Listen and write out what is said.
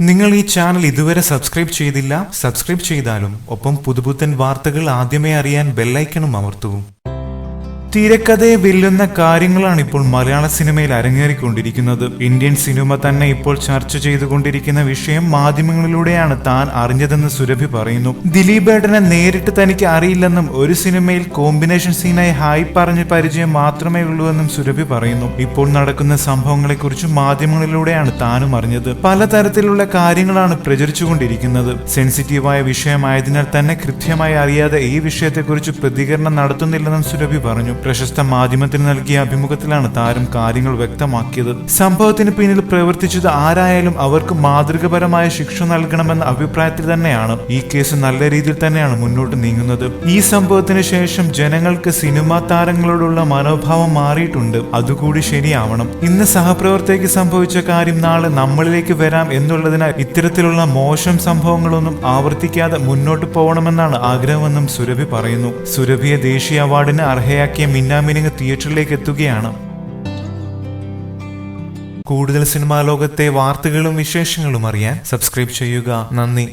നിങ്ങൾ ഈ ചാനൽ ഇതുവരെ സബ്സ്ക്രൈബ് ചെയ്തില്ല, സബ്സ്ക്രൈബ് ചെയ്താലും ഒപ്പം പുതുപുത്തൻ വാർത്തകൾ ആദ്യമേ അറിയാൻ ബെല്ലൈക്കണും അമർത്തൂ. തിരക്കഥയെ വെല്ലുന്ന കാര്യങ്ങളാണ് ഇപ്പോൾ മലയാള സിനിമയിൽ അരങ്ങേറിക്കൊണ്ടിരിക്കുന്നത്. ഇന്ത്യൻ സിനിമ തന്നെ ഇപ്പോൾ ചർച്ച ചെയ്തുകൊണ്ടിരിക്കുന്ന വിഷയം മാധ്യമങ്ങളിലൂടെയാണ് താൻ അറിഞ്ഞതെന്ന് സുരഭി പറയുന്നു. ദിലീപേട്ടനെ നേരിട്ട് തനിക്ക് അറിയില്ലെന്നും ഒരു സിനിമയിൽ കോമ്പിനേഷൻ സീനായി ഹായ് പറഞ്ഞ പരിചയം മാത്രമേ ഉള്ളൂ എന്നും സുരഭി പറയുന്നു. ഇപ്പോൾ നടക്കുന്ന സംഭവങ്ങളെക്കുറിച്ച് മാധ്യമങ്ങളിലൂടെയാണ് താനും അറിഞ്ഞത്. പലതരത്തിലുള്ള കാര്യങ്ങളാണ് പ്രചരിച്ചുകൊണ്ടിരിക്കുന്നത്. സെൻസിറ്റീവായ വിഷയമായതിനാൽ തന്നെ കൃത്യമായി അറിയാതെ ഈ വിഷയത്തെക്കുറിച്ച് പ്രതികരണം നടത്തുന്നില്ലെന്നും സുരഭി പറഞ്ഞു. പ്രശസ്ത മാധ്യമത്തിന് നൽകിയ അഭിമുഖത്തിലാണ് താരം കാര്യങ്ങൾ വ്യക്തമാക്കിയത്. സംഭവത്തിന് പിന്നിൽ പ്രവർത്തിച്ചത് ആരായാലും അവർക്ക് മാതൃകപരമായ ശിക്ഷ നൽകണമെന്ന അഭിപ്രായത്തിൽ തന്നെയാണ്. ഈ കേസ് നല്ല രീതിയിൽ തന്നെയാണ് മുന്നോട്ട് നീങ്ങുന്നത്. ഈ സംഭവത്തിന് ശേഷം ജനങ്ങൾക്ക് സിനിമാ താരങ്ങളോടുള്ള മനോഭാവം മാറിയിട്ടുണ്ട്. അതുകൂടി ശരിയാവണം. ഇന്ന് സഹപ്രവർത്തകയ്ക്ക് സംഭവിച്ച കാര്യം നാളെ നമ്മളിലേക്ക് വരാം എന്നുള്ളതിനാൽ ഇത്തരത്തിലുള്ള മോശം സംഭവങ്ങളൊന്നും ആവർത്തിക്കാതെ മുന്നോട്ട് പോകണമെന്നാണ് ആഗ്രഹമെന്നും സുരഭി പറയുന്നു. സുരഭിയെ ദേശീയ അവാർഡിന് അർഹയാക്കിയ മിന്നാമിനുങ്ങ് തിയേറ്ററിലേക്ക് എത്തുകയാണ്. കൂടുതൽ സിനിമാ ലോകത്തെ വാർത്തകളും വിശേഷങ്ങളും അറിയാൻ സബ്സ്ക്രൈബ് ചെയ്യുക. നന്ദി.